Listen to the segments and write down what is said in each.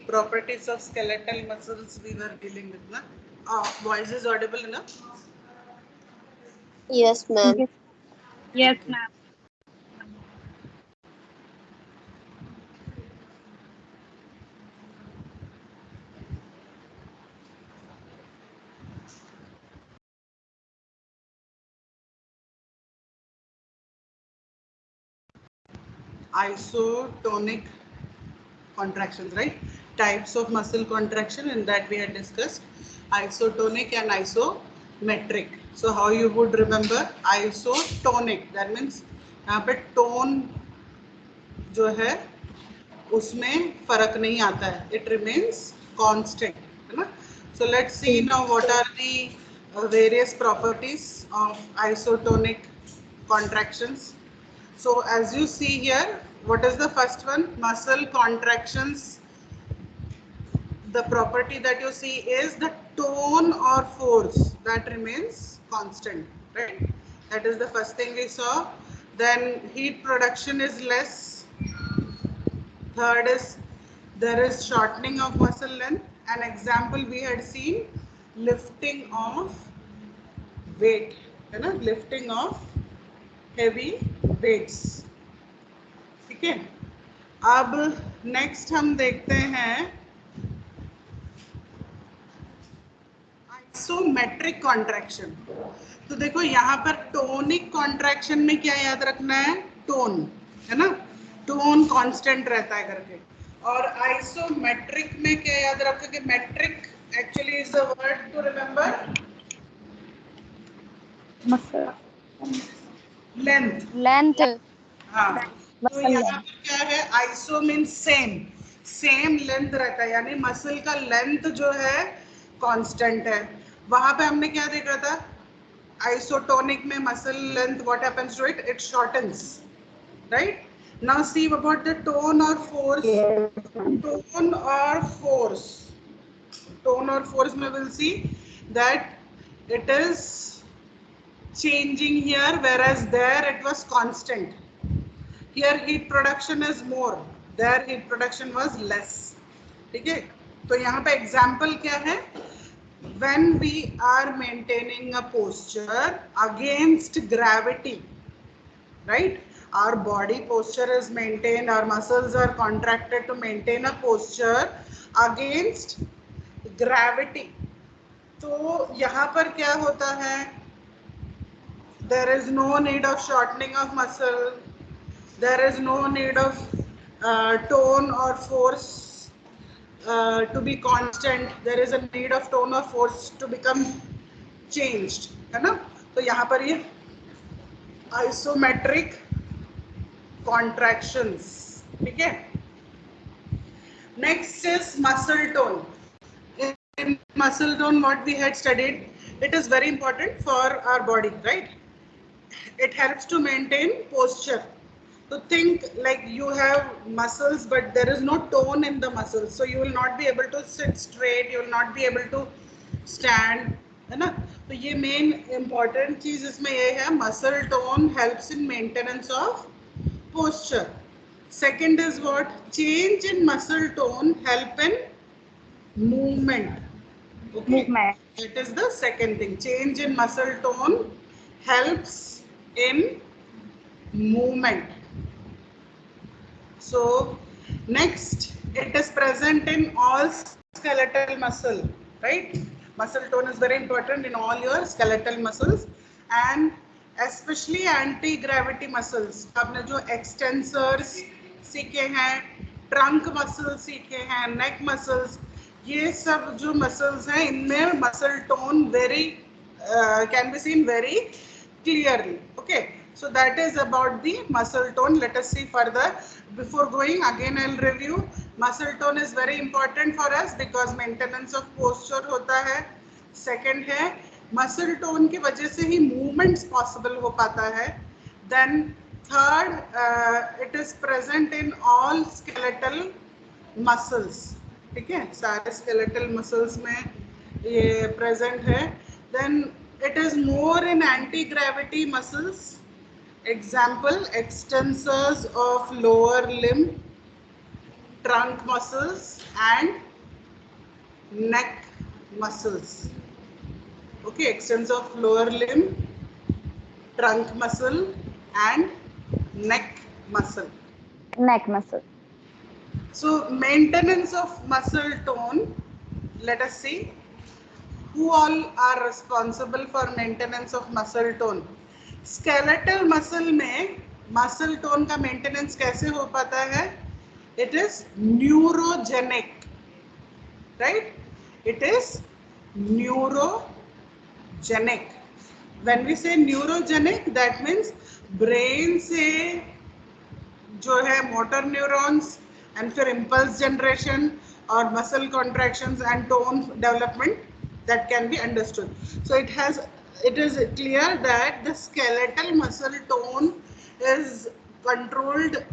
properties of skeletal muscles we were dealing with. Na? Voice is audible enough? Yes, ma'am. Yes, yes, ma'am. Isotonic contractions, right? Types of muscle contraction, in that we had discussed isotonic and isometric. So how you would remember isotonic, that means यहाँ पे tone जो है उसमें फर्क नहीं आता है, it remains constant, है ना? So let's see now what are the various properties of isotonic contractions. So as you see here, what is the first one? Muscle contractions. The property that you see is the tone or force that remains constant, right? That is the first thing we saw. Then heat production is less. Third is there is shortening of muscle length. An example we had seen, lifting of weight, है ना? Lifting of heavy weights. ठीक है, अब next हम देखते हैं isometric contraction. तो देखो यहाँ पर टोनिक कॉन्ट्रैक्शन में क्या याद रखना है? टोन, है ना? टोन कांस्टेंट रहता है करके. और आइसोमेट्रिक में क्या याद रखोगे? Metric actually is the word to remember Muscle length. length. हाँ, तो Muscle यहाँ length. पर क्या है? Iso means same, same length रहता है, यानी मसल का लेंथ जो है कांस्टेंट है. वहां पे हमने क्या देखा था? आइसोटोनिक में muscle length what happens to it? It shortens, right? Now see about the tone or force. Tone or force, tone or force में we'll see that it is changing here, whereas there it was constant. Here heat production is more, there heat production was less. ठीक है, तो यहाँ पे example क्या है? When we are maintaining a posture against gravity, right? Our body posture is maintained, our muscles are contracted to maintain a posture against gravity. तो यहाँ पर क्या होता है? There is no need of shortening of muscle. There is no need of tone or force to be constant. There is a need of tone or force to become changed, है ना? तो यहाँ पर ये isometric contractions, ठीक है? Next is muscle tone. In muscle tone, what we had studied, it is very important for our body, right? It helps to maintain posture. To think like you have muscles, but there is no tone in the muscles, so you will not be able to sit straight, you will not be able to stand, है ना? तो ये main important चीज इसमें ये है, muscle tone helps in maintenance of posture. Second is what? Change in muscle tone help in movement. Okay. Movement. That is the second thing. Change in muscle tone helps in movement. So next, it is present in all skeletal muscle, right? Muscle tone is very important in all your skeletal muscles and especially anti-gravity muscles. आपने जो extensors सीखे हैं, trunk muscles सीखे हैं, neck muscles, ये सब जो muscles हैं, इनमें muscle tone very can be seen very clearly. Okay, so that is about the muscle tone. Let us see further. Before going, again I'll review. Muscle tone is very important for us because maintenance of posture होता है. Second है muscle tone की वजह से ही movements possible हो पाता है. Then third, it is present in all skeletal muscles. ठीक है, सारे skeletal muscles में ये present है. Then it is more in anti-gravity muscles. Example, extensors of lower limb, trunk muscles and neck muscles. Okay, extents of lower limb, trunk muscle and neck muscle. Neck muscle. So maintenance of muscle tone, let us see who all are responsible for maintenance of muscle tone. Skeletal muscle में muscle tone का maintenance कैसे हो पाता है? It is neurogenic, right? It is neurogenic. When we say neurogenic, that means brain से जो है motor neurons and फिर impulse generation और muscle contractions and tone development that can be understood. So it is clear that the skeletal muscle tone is controlled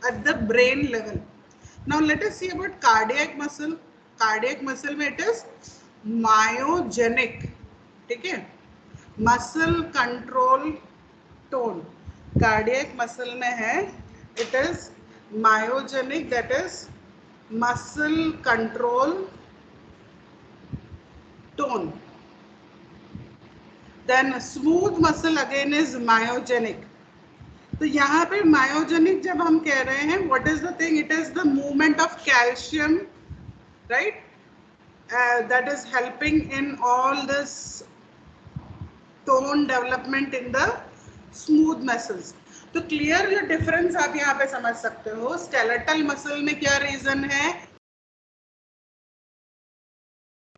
at the brain level. Now let us see about cardiac muscle. Cardiac muscle में it is myogenic. ठीक है? Muscle control tone. Cardiac muscle में है it is myogenic, that is muscle control tone. Then smooth muscle again is myogenic. तो यहाँ पे myogenic जब हम कह रहे हैं, what is the thing? It is the movement of calcium, right? That is helping in all this tone development in the smooth muscles. तो clear जो डिफरेंस आप यहाँ पे समझ सकते हो. स्केलेटल मसल में क्या रीजन है?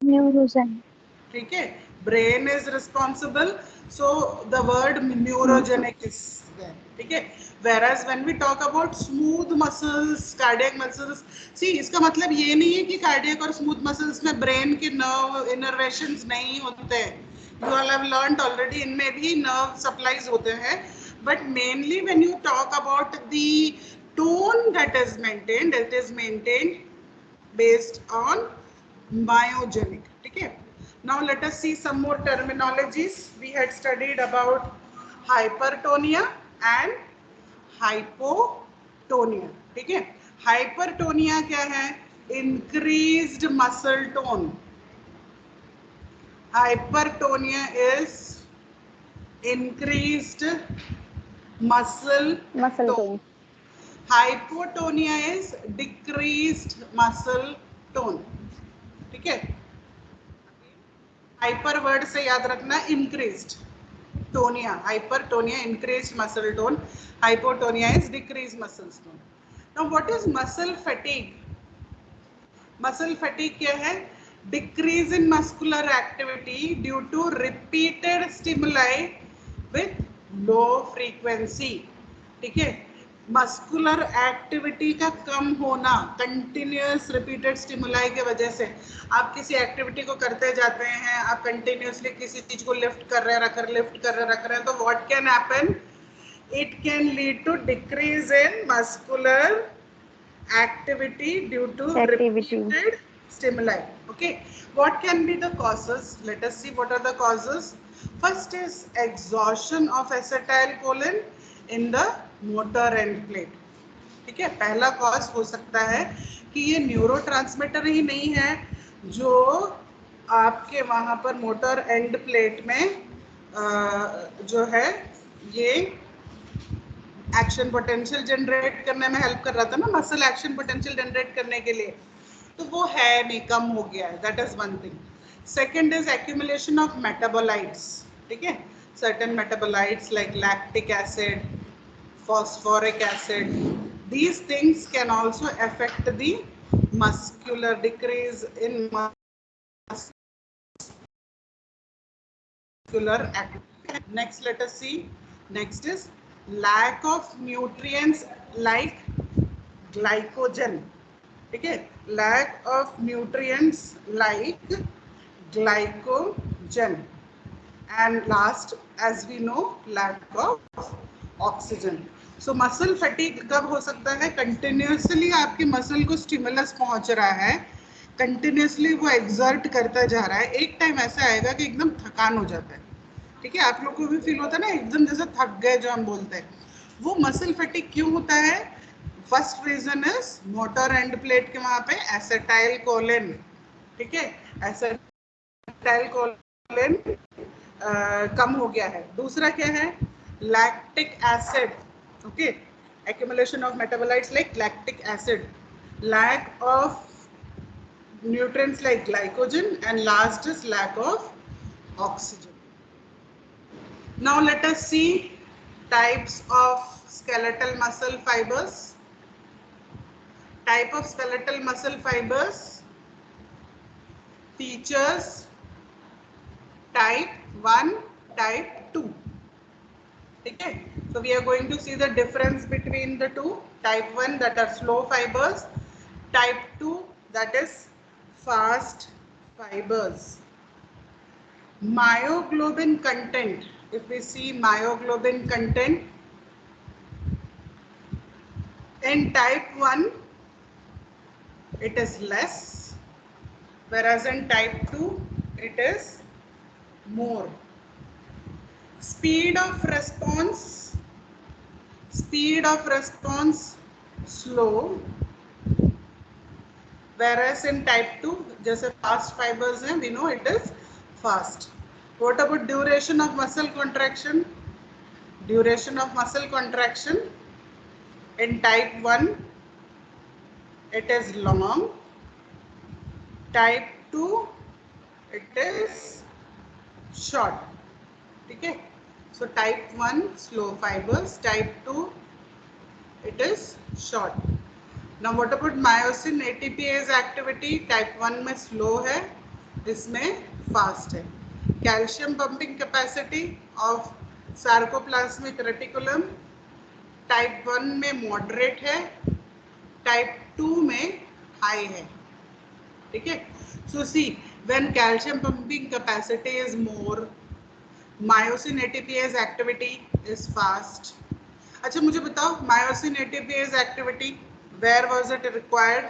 Neurogen. ठीक है, brain is responsible, so the word neurogenic is there. ठीक है, whereas when we talk about smooth muscles, cardiac muscles, see इसका मतलब ये नहीं है कि cardiac और smooth muscles में ब्रेन के nerve innervations नहीं होते हैं. You all have learned already, इनमें भी nerve supplies होते हैं. But mainly when you talk about the tone that is maintained, it is maintained based on myogenic. Okay. Now let us see some more terminologies. We had studied about hypertonia and hypotonia. ठीक है, hypertonia क्या है? Increased muscle tone. Hypertonia is increased muscle tone. Hypotonia is decreased muscle tone. ठीक है, hyper word से याद रखना, increased. Tonia, hypertonia increased muscle tone, hypotonia is decreased muscle tone. Now what is muscle fatigue? Muscle fatigue क्या है? Decrease in muscular activity due to repeated stimuli with low frequency. ठीक है, muscular activity का कम होना continuous repeated stimuli के वजह से. आप किसी एक्टिविटी को करते जाते हैं, आप कंटिन्यूअसली किसी चीज को लिफ्ट कर रहे हैं, रख रहे हैं, तो what can happen? It can lead to decrease in muscular activity due to repeated stimuli. Okay, what can be the causes? Let us see what are the causes. First is exhaustion of acetylcholine in the motor end plate. ठीक है, पहला cause हो सकता है कि ये neurotransmitter ही नहीं है जो आपके वहां पर मोटर एंड प्लेट में जो है ये एक्शन पोटेंशियल जनरेट करने में हेल्प कर रहा था ना, मसल एक्शन पोटेंशियल जनरेट करने के लिए, तो वो है नहीं, कम हो गया है. That is one thing. Second is accumulation of metabolites. ठीक है, certain metabolites like lactic acid, phosphoric acid, these things can also affect the muscular decrease in muscular activity. Next, let us see. Next is lack of nutrients like glycogen. Okay, lack of nutrients like glycogen. And last, as we know, lack of oxygen. So muscle fatigue कब हो सकता है? Continuously आपके muscle को stimulus पहुंच रहा है, continuously वो एक्सर्ट करता जा रहा है, एक टाइम ऐसा आएगा कि एकदम थकान हो जाता है. ठीक है, आप लोग को भी फील होता है ना, एकदम जैसे थक गए जो हम बोलते हैं. वो मसल फैटिग क्यों होता है? First reason is motor end plate के वहां पे एसिटाइल कोलिन, ठीक है, एसिटाइल कोलिन कम हो गया है। दूसरा क्या है, lactic acid, okay, accumulation of metabolites like lactic acid, lack of nutrients like glycogen, and last is lack of oxygen. Now let us see types of skeletal muscle fibers. Type of skeletal muscle fibers, features, type 1, type 2. Okay, so we are going to see the difference between the two. Type 1 that are slow fibers, type 2 that is fast fibers. Myoglobin content, if we see myoglobin content in type 1 it is less, whereas in type 2 it is more. Speed of response slow, whereas in type 2 जैसे fast fibers हैं, we know it is fast. What about duration of muscle contraction? Duration of muscle contraction in type 1 it is long, type 2 it is short, ठीक है. So type 1 slow fibers, type 2 it is short. Now what about myosin ATPase activity? Type 1 में slow है, इसमें fast है. Calcium pumping capacity of sarcoplasmic reticulum, type 1 में moderate है, type 2 में high है, ठीक है. So see, when calcium pumping capacity is more, myosin ATPase activity is fast. अच्छा मुझे बताओ, myosin ATPase activity, where was it required?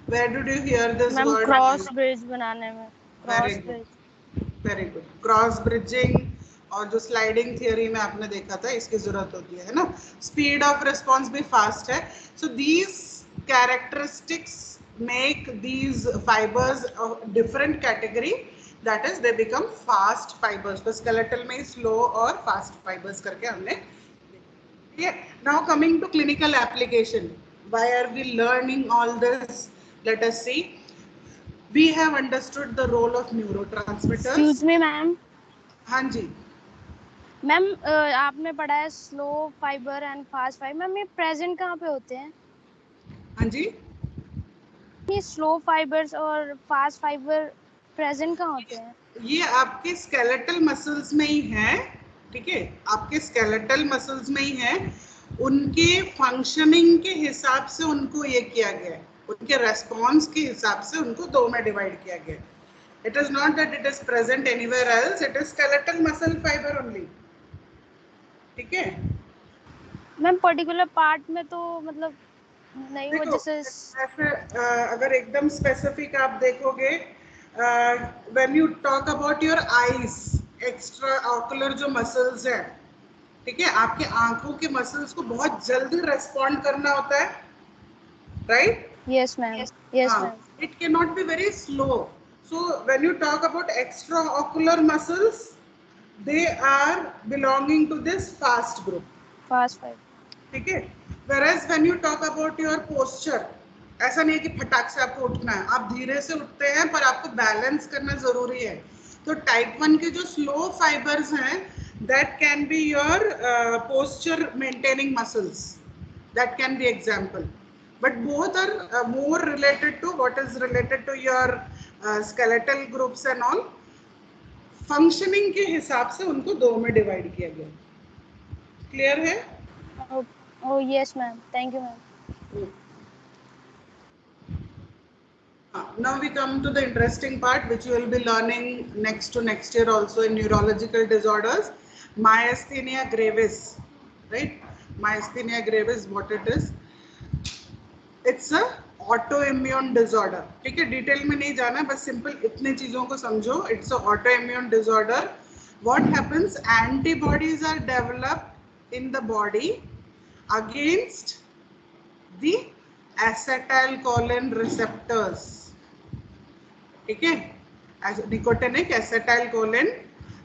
Where did you hear this ma'am word? Cross bridge बनाने में. Cross bridge. Very good. Cross bridging और जो sliding theory में आपने देखा था, इसकी जरूरत होती है ना. स्पीड ऑफ रिस्पॉन्स भी फास्ट है. So these characteristics make these fibres different category, that is they become fast fibres. तो स्केलेटल में स्लो और फास्ट फाइबर्स करके हमने. Now coming to clinical application, why are we learning all this? Let us see. We have understood the role of neurotransmitters. Excuse me ma'am. हाँ जी ma'am आपने पढ़ा है slow fibre and fast fibre. Ma'am ये present कहाँ पे होते हैं? हाँ जी, ये स्लो फाइबर्स और फास्ट फाइबर प्रेजेंट कहाँ होते हैं? ये आपके स्केलेटल मसल्स में ही है, ठीक है, आपके स्केलेटल मसल्स में ही है. उनके फंक्शनिंग के हिसाब से उनको ये किया गया है, उनके रेस्पॉन्स के हिसाब से उनको दो में डिवाइड किया गया है. It is not that it is present anywhere else, it is skeletal muscle fibre only, ठीक है. मैम पर्टिकुलर पार्ट में तो मतलब नहीं हो, देखो, जैसे अगर एकदम स्पेसिफिक आप देखोगे, when you talk about your eyes, extra ocular जो मसल्स हैं, ठीक है, आपके आंखों के मसल्स को बहुत जल्दी रेस्पॉन्ड करना होता है, right? Yes ma'am. Yes ma'am. It can not be very slow. So when you talk about extra ocular muscles, they are belonging to this fast group, fast fiber. ठीक है. Whereas when you talk about your posture, ऐसा नहीं है कि फटाक से आपको उठना है, आप धीरे से उठते हैं, पर आपको बैलेंस करना जरूरी है. तो टाइप 1 के जो स्लो फाइबर्स हैं, that can be your posture maintaining muscles, that can be example, but both are more related to what is related to your skeletal groups and all. functioning के हिसाब से उनको दो में डिवाइड किया गया. क्लियर है? Oh yes ma'am. Thank you ma'am. Now we come to the interesting part, which you will be learning next year also in neurological disorders. Myasthenia gravis, right? Myasthenia gravis, what it is? It's a autoimmune disorder. ठीक है, detail में नहीं जाना, बस simple इतने चीजों को समझो. It's a autoimmune disorder. What happens? Antibodies are developed in the body against the acetylcholine receptors. ठीक है, nicotinic acetylcholine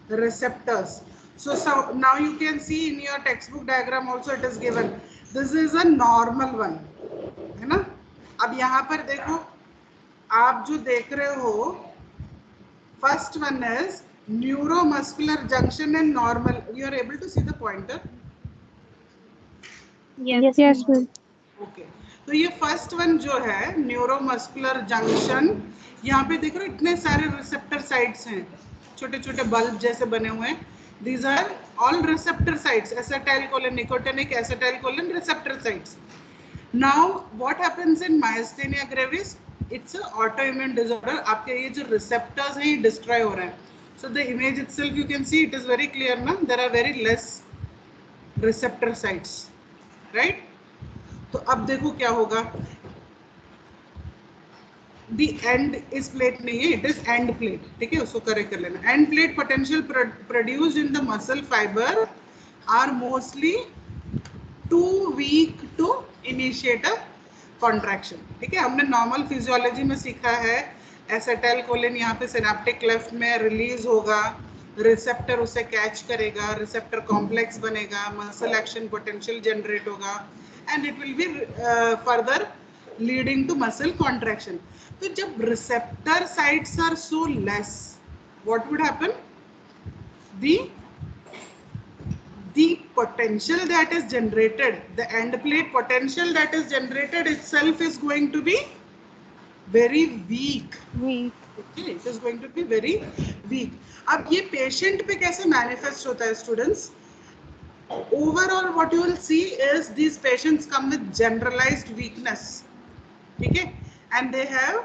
receptors. So now you can see in your textbook diagram also it is given. This is a normal one, है ना. अब यहाँ पर देखो, आप जो देख रहे हो, first one is neuromuscular junction and normal. You are able to see the pointer? Yes, yes, ma'am. Okay, तो ये फर्स्ट वन जो है न्यूरोमस्कुलर जंक्शन, यहाँ पे देख रहे हो इतने सारे रिसेप्टर साइट्स हैं, छोटे छोटे बल्ब जैसे बने हुए हैं. These are all receptor sites, acetylcholine, nicotinic acetylcholine receptor sites. Now what happens in myasthenia gravis? It's a autoimmune disorder. आपके ये जो रिसेप्टर्स हैं ये डिस्ट्रॉय हो रहे हैं. So the image itself you can see it is very clear ना, there are very less receptor sites, right. तो अब देखो क्या होगा. दी एंड इस प्लेट नहीं है, इट इज एंड प्लेट. ठीक है, उसको करेक्ट कर लेना. End plate potential produced in the muscle fiber are mostly too weak to initiate a contraction. ठीक है, हमने नॉर्मल फिजियोलॉजी में सीखा है एसिटाइलकोलिन यहाँ पे सिनेप्टिक क्लेफ्ट में रिलीज होगा, रिसेप्टर उसे कैच करेगा, रिसेप्टर कॉम्प्लेक्स बनेगा, मसल एक्शन पोटेंशियल जनरेट होगा, and it will be further leading to muscle contraction. तो जब receptor sites are so less, what would happen? The potential that is generated, the end plate potential that is generated itself is going to be very weak. Okay, it is going to be very weak. अब ये patient पे कैसे manifest होता है students? Overall what you will see is these patients come with generalized weakness, okay, and they have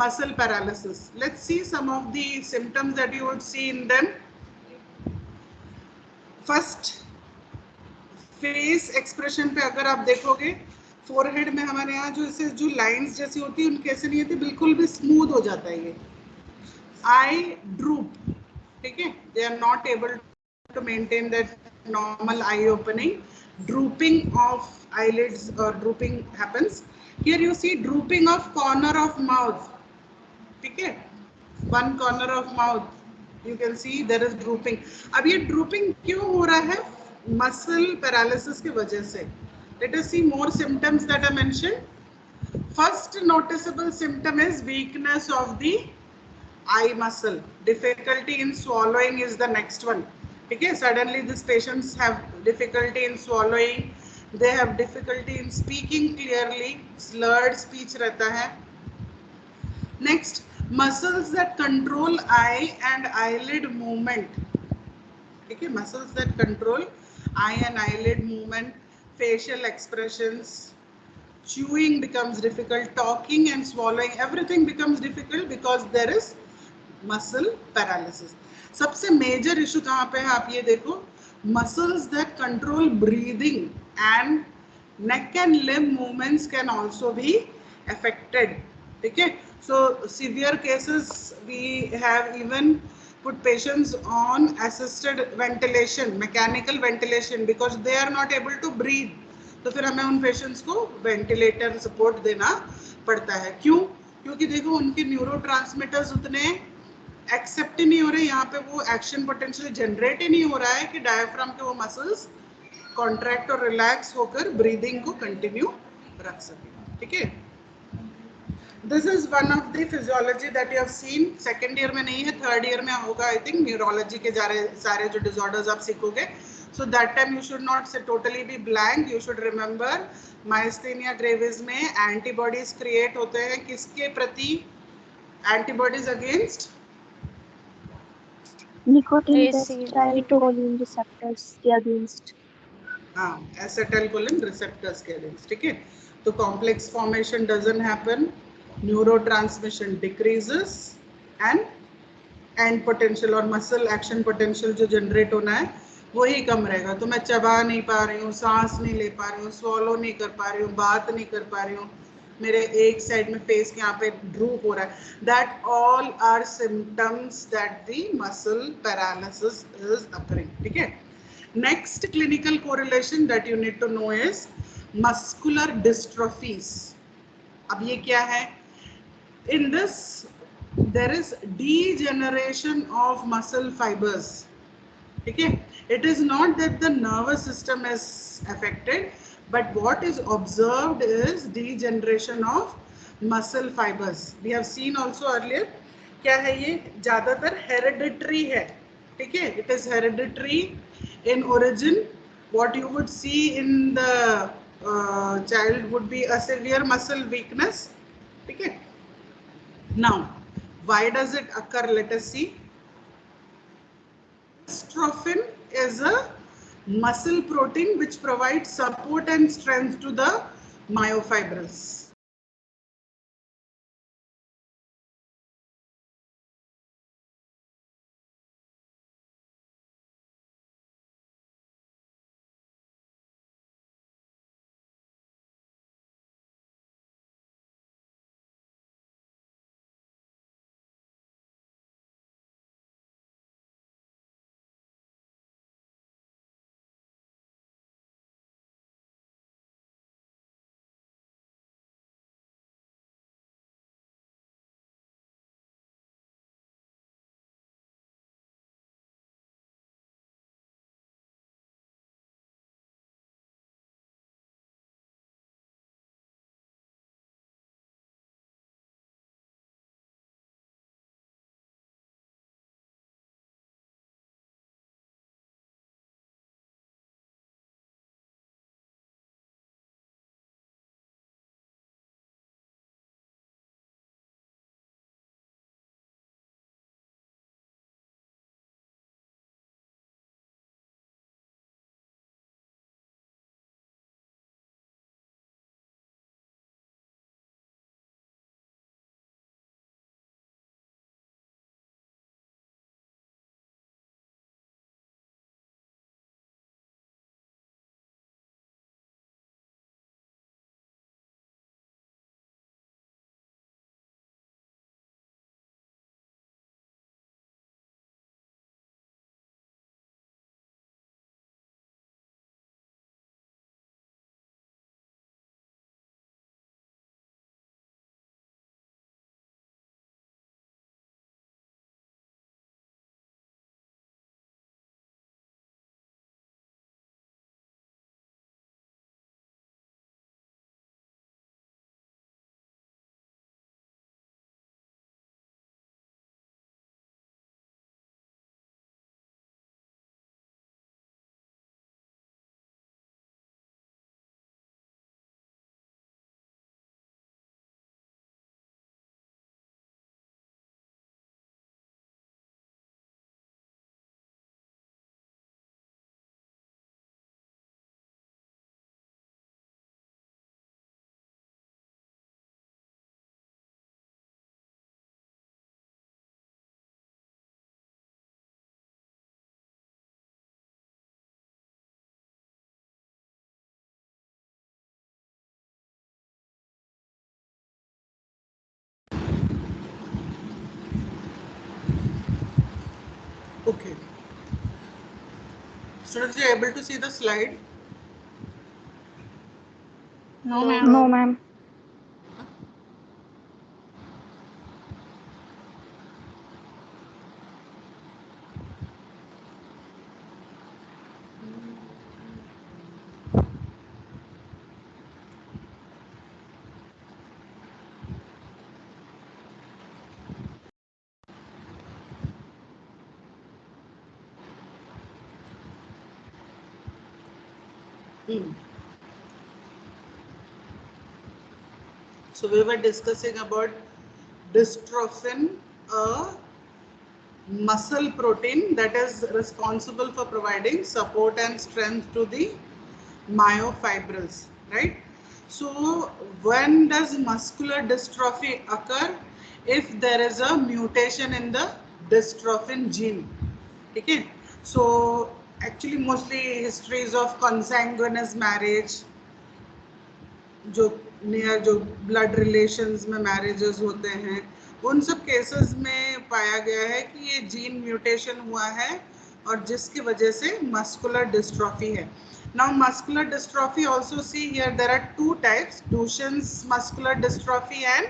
muscle paralysis. Let's see some of the symptoms that you would see in them. First, face expression पे अगर आप देखोगे, forehead में हमारे यहाँ जो lines जैसी होती है उनके ऐसे नहीं होती, बिल्कुल भी smooth हो जाता है ये. Eye droop, ठीक है, they are not able to maintain that normal eye opening. Drooping of eyelids or drooping happens. Here you see drooping of corner of mouth. Okay, one corner of mouth you can see there is drooping. अब ये drooping क्यों हो रहा है? Muscle paralysis की वजह से. Let us see more symptoms that are mentioned. First noticeable symptom is weakness of the eye muscle. Difficulty in swallowing is the next one. Okay, suddenly these patients have difficulty in swallowing, they have difficulty in speaking clearly, slurred speech रहता है. Next, muscles that control eye and eyelid movement. Okay, muscles that control eye and eyelid movement, facial expressions, chewing becomes difficult, talking and swallowing, everything becomes difficult because there is muscle paralysis. सबसे major issue कहाँ पे है आप ये देखो, muscles that control breathing and neck and limb movements can also be affected. ठीक है, so severe cases we have even put patients on assisted ventilation, mechanical ventilation, because they are not able to breathe. तो फिर हमें उन patients को ventilator support देना पड़ता है. क्यों? क्योंकि देखो उनके न्यूरोट्रांसमीटर्स उतने एक्सेप्ट ही नहीं हो रहे, यहाँ पे वो एक्शन पोटेंशियल जनरेट ही नहीं हो रहा है कि डायफ्राम के वो मसल्स कॉन्ट्रैक्ट और रिलैक्स होकर ब्रीदिंग को कंटिन्यू रख सके. ठीक है, this is one of the physiology that you have seen. Second year में नहीं है, थर्ड ईयर में होगा आई थिंक. न्यूरोलॉजी के सारे जो डिसऑर्डर्स आप सीखोगे, so that time you should not say totally be blank. You should remember myasthenia gravis में antibodies create होते हैं किसके प्रति? Antibodies against nicotine acetylcholine receptors के against. हाँ, acetylcholine receptors के against. ठीक है, तो complex formation doesn't happen, neurotransmission decreases and end potential और muscle action potential जो generate होना है वही कम रहेगा. तो मैं चबा नहीं पा रही हूँ, सांस नहीं ले पा रही हूँ, swallow नहीं कर पा रही हूँ, बात नहीं कर पा रही हूँ, मेरे एक साइड में फेस के यहाँ पे ड्रूप हो रहा है. That all are symptoms that the muscle paralysis is occurring. ठीक है, Next clinical correlation that you need to know is muscular dystrophies. अब ये क्या है? In this, there is degeneration of muscle fibers. Okay, it is not that the nervous system is affected, but what is observed is degeneration of muscle fibers. We have seen also earlier. क्या है ये? ज़्यादातर hereditary है. ठीक है? It is hereditary in origin. What you would see in the child would be a severe muscle weakness. ठीक है? Now, why does it occur? Let us see. Dystrophin is a muscle protein which provides support and strength to the myofibrils. Okay. Students, you are able to see the slide? No, ma'am. No, ma'am. So we were discussing about dystrophin, a muscle protein that is responsible for providing support and strength to the myofibrils, right? So when does muscular dystrophy occur? If there is a mutation in the dystrophin gene. Okay, so actually mostly histories of consanguineous marriage, जो near जो blood relations में marriages होते हैं, उन सब cases में पाया गया है कि ये जीन म्यूटेशन हुआ है और जिसकी वजह से मस्कुलर डिस्ट्रॉफी है. Now muscular dystrophy also, see here there are two types, Duchenne's muscular dystrophy and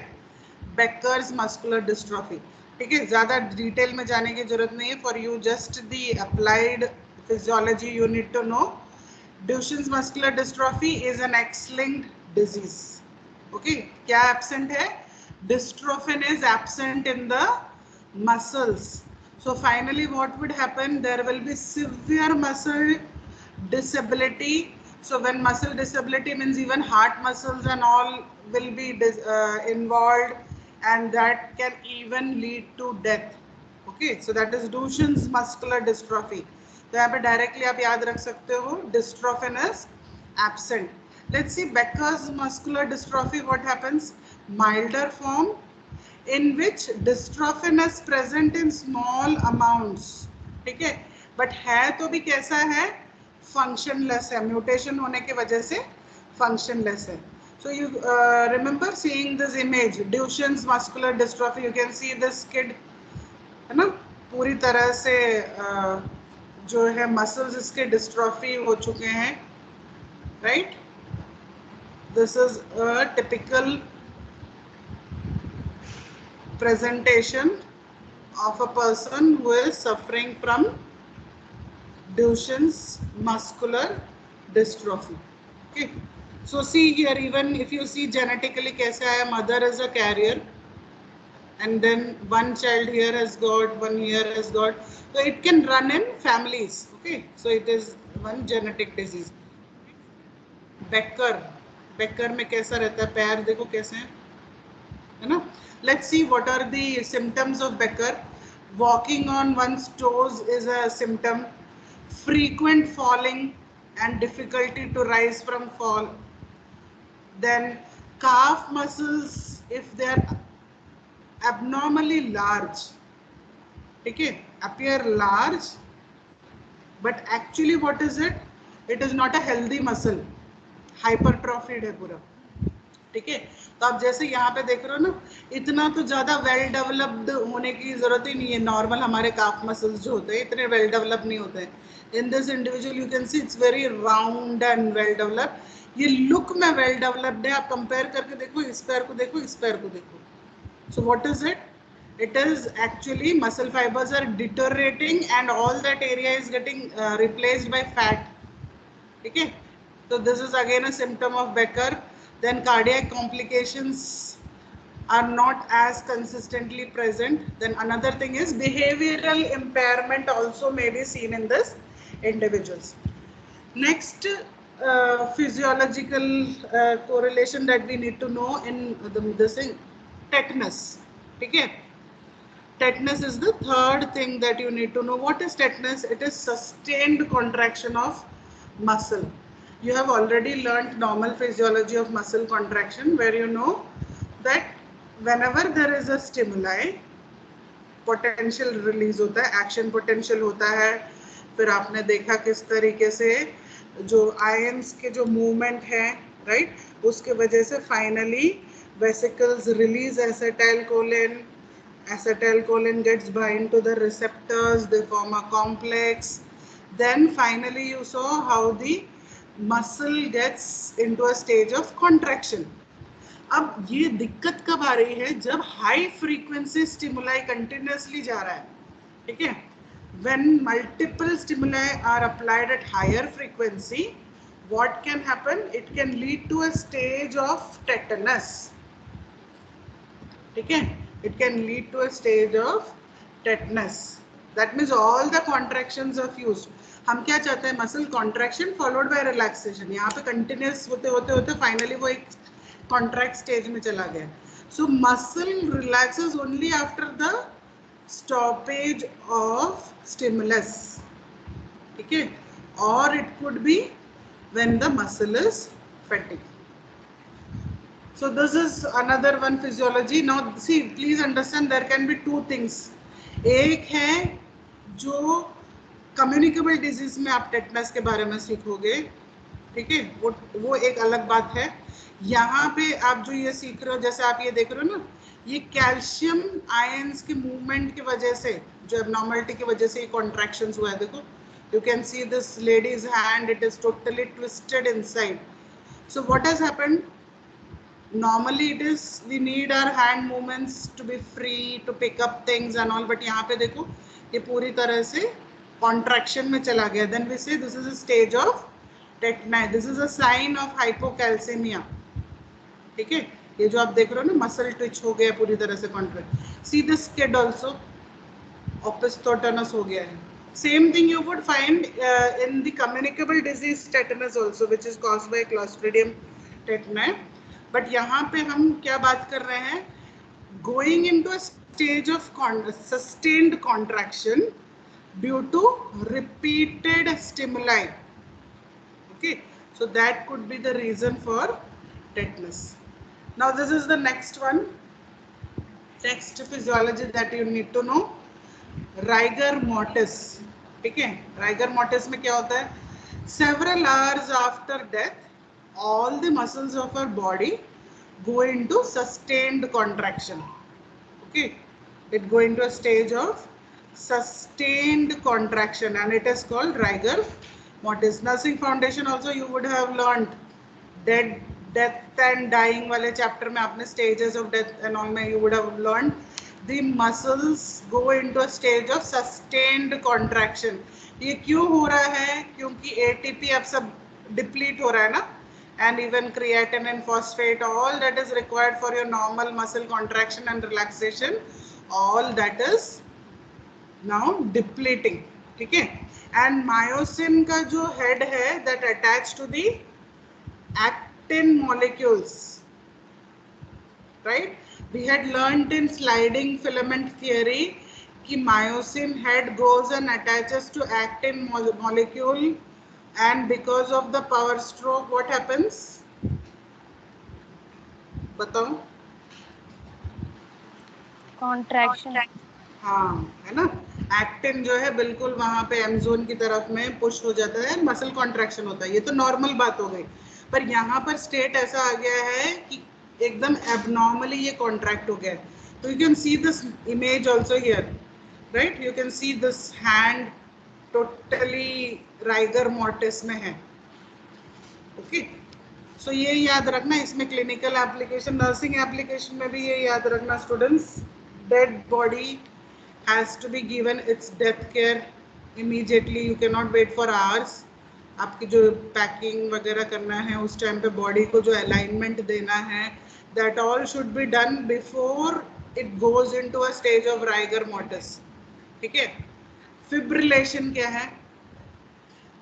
Becker's muscular dystrophy. ठीक है, ज्यादा डिटेल में जाने की जरूरत नहीं है. For you just the applied physiology you need to know. Duchenne's muscular dystrophy is an X-linked disease. Okay, क्या absent है? Dystrophin is absent in the muscles. So finally what would happen? There will be severe muscle disability. So when muscle disability means even heart muscles and all will be involved, and that can even lead to death. Okay, so that is Duchenne's muscular dystrophy. तो यहाँ पे directly आप याद रख सकते हो, dystrophin is absent. Let's see Becker's muscular dystrophy. What happens? Milder form in which dystrophin is present in small amounts. ठीक है, but है तो भी कैसा है? Functionless है, mutation होने की वजह से functionless है. So you remember seeing this image, Duchenne's muscular dystrophy. You can see this kid, है ना, पूरी तरह से जो है muscles इसके dystrophy हो चुके हैं, right? This is a typical presentation of a person who is suffering from Duchenne's muscular dystrophy. Okay, so see here, even if you see genetically कैसा है, mother is a carrier and then one child here has got, one here has got, so it can run in families. Okay, so it is one genetic disease. Becker में कैसा रहता है, पैर देखो कैसे हैं, है ना. Let's see what are the symptoms of Becker. Walking on one's toes is a symptom. Frequent falling and difficulty to rise from fall. Then calf muscles, if they are abnormally large, okay, appear large, but actually what is it? It is not a healthy muscle, hypertrophied है पूरा. ठीक है, तो आप जैसे यहाँ पे देख रहे हो ना, इतना तो ज्यादा वेल डेवलप्ड होने की जरूरत ही नहीं है. नॉर्मल हमारे काफ मसल्स जो होते हैं इतने वेल डेवलप नहीं होते हैं. In this individual you can see it's very round and well developed. ये लुक में वेल डेवलप्ड है. आप कंपेयर करके देखो, इस पैर को देखो, इस पैर को देखो. So what is it? It is actually muscle fibers are deteriorating and all that area is getting replaced by fat. Okay, so this is again a symptom of Becker. Then cardiac complications are not as consistently present. Then another thing is behavioral impairment also may be seen in this individuals. Next physiological correlation that we need to know in this thing, tetanus. Okay, tetanus is the third thing that you need to know. What is tetanus? It is sustained contraction of muscle. You have already learnt normal physiology of muscle contraction, where you know that whenever there is a stimuli, potential release होता है, action potential होता है. फिर आपने देखा किस तरीके से जो ions के जो movement है, right, उसके वजह से finally vesicles release acetylcholine. Acetylcholine gets bind to the receptors, they form a complex. Then finally you saw how the muscle gets into a stage of contraction. अब ये दिक्कत कब आ रही है? जब हाई फ्रीक्वेंसी स्टिमुलाई कंटिन्यूसली जा रहा है. ठीक है, when multiple stimuli are applied at higher frequency, what can happen? It can lead to a stage of tetanus. ठीक है, it can lead to a stage of tetanus. That means all the contractions are fused. हम क्या चाहते हैं? Muscle contraction followed by relaxation. यहाँ पे continuous होते होते होते फाइनली वो एक कॉन्ट्रैक्ट स्टेज में चला गया. So muscle relaxes only after the stoppage of stimulus. ठीक है, और it could be when the muscle is fatigue. So this is another one physiology. Now see, please understand there can be two things. एक है जो communicable disease में आप tetanus के बारे में सीखोगे. ठीक है, वो एक अलग बात है. यहाँ पे आप जो ये सीख रहे हो, जैसे आप ये देख रहे हो ना, ये कैल्शियम आयंस के मूवमेंट की वजह से जो एबनॉर्मलिटी की वजह से ये कॉन्ट्रैक्शंस हुआ है. देखो, you can see this lady's hand, it is totally twisted inside. So what has happened? Normally it is we need our hand movements to be free to pick up things and all, but यहाँ पे देखो ये पूरी तरह से contraction में चला गया. Then we say this is a stage of tetany. This is a sign of hypocalcemia. ठीक है, ये जो आप देख रहे हो ना, मसल ट्विच हो गया पूरी तरह से contract. See this kid also opisthotonus हो गया है. Same thing you would find in the communicable disease tetanus also, which is caused by Clostridium tetani. But यहाँ पे हम क्या बात कर रहे हैं? Going into a stage of sustained contraction due to repeated stimuli. Okay, so that could be the reason for tetanus. Now this is the next one. Next physiology that you need to know. Rigor mortis. ठीक है, rigor mortis में क्या होता है? Several hours after death, all the muscles of our body go into sustained contraction. Okay, it go into a stage of sustained contraction and it is called rigor mortis. Nursing foundation also you would have learned. Death and dying वाले chapter में आपने stages of death and all में you would have learned. The muscles go into a stage of sustained contraction. ये क्यों हो रहा है? क्योंकि ATP अब सब डिप्लीट हो रहा है ना, and even creatine and phosphate, all that is required for your normal muscle contraction and relaxation, all that is now depleting. ठीक है, and myosin का जो head है that attached to the actin molecules, right? We had learnt in sliding filament theory कि myosin head goes and attaches to actin molecule, and because of the power stroke what happens? बताओ. Contraction. हाँ, है ना. Actin जो है बिल्कुल वहाँ पे एम जोन की तरफ में पुश हो जाता है, मसल कॉन्ट्रैक्शन होता है. ये तो नॉर्मल बात हो गई, पर यहाँ पर स्टेट ऐसा आ गया है कि एकदम एबनॉर्मली ये कॉन्ट्रैक्ट हो गया. तो you can see this image also here, right? You can see this hand totally rigor mortis में है. ओके, सो ये याद रखना. इसमें क्लिनिकल एप्लीकेशन, नर्सिंग एप्लीकेशन में भी ये याद रखना students. Dead body has to be given its death care immediately. You can not wait for hours. आपकी जो पैकिंग वगैरह करना है उस टाइम पे बॉडी को जो अलाइनमेंट देना है, that all should be done before it goes into a stage of rigor mortis. ठीक है. Fibrillation क्या है?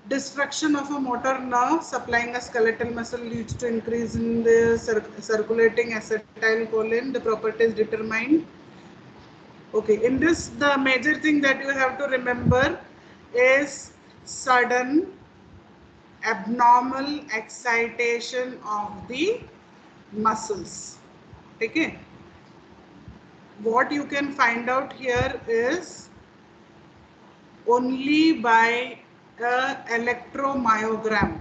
Destruction of a motor nerve supplying a skeletal muscle leads to increase in the circulating acetylcholine. The properties determined. Okay, in this the major thing that you have to remember is sudden abnormal excitation of the muscles. ठीक है. What you can find out here is only by a electromyogram.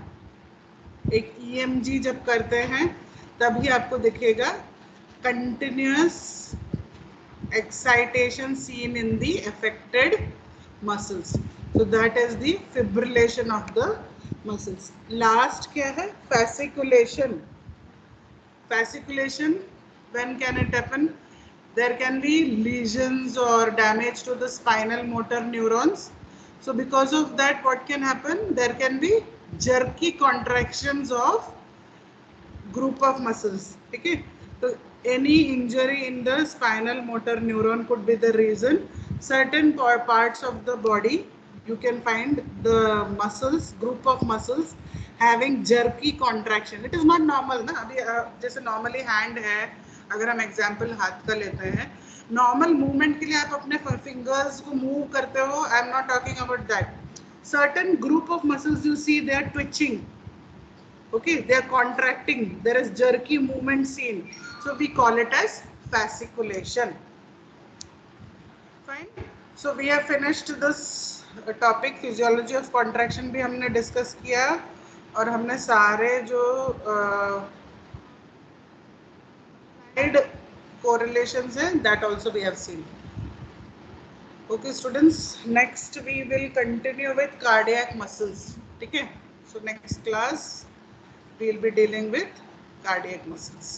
एक EMG जब करते हैं तभी आपको दिखेगा continuous excitation seen in the affected muscles. So that is the fibrillation of the muscles. Last क्या है? Fasciculation. Fasciculation, when can it happen? There can be lesions or damage to the spinal motor neurons. So because of that, what can happen? There can be jerky contractions of group of muscles. Okay, so any injury in the spinal motor neuron could be the reason. Certain parts of the body you can find the muscles, group of muscles having jerky contraction. It is not normal ना. अभी जैसे normally hand है, अगर हम example हाथ का लेते हैं, normal movement के लिए आप अपने fingers को move करते हो. I am not talking about that. Certain group of muscles you see they are twitching. Okay, they are contracting. There is jerky movement seen. So we call it as fasciculation. Fine. So we have finished this topic. Physiology of contraction भी हमने discuss किया और हमने सारे जो side correlations हैं that also we have seen. Okay students, next we will continue with cardiac muscles. ठीक है? So next class we will be dealing with cardiac muscles.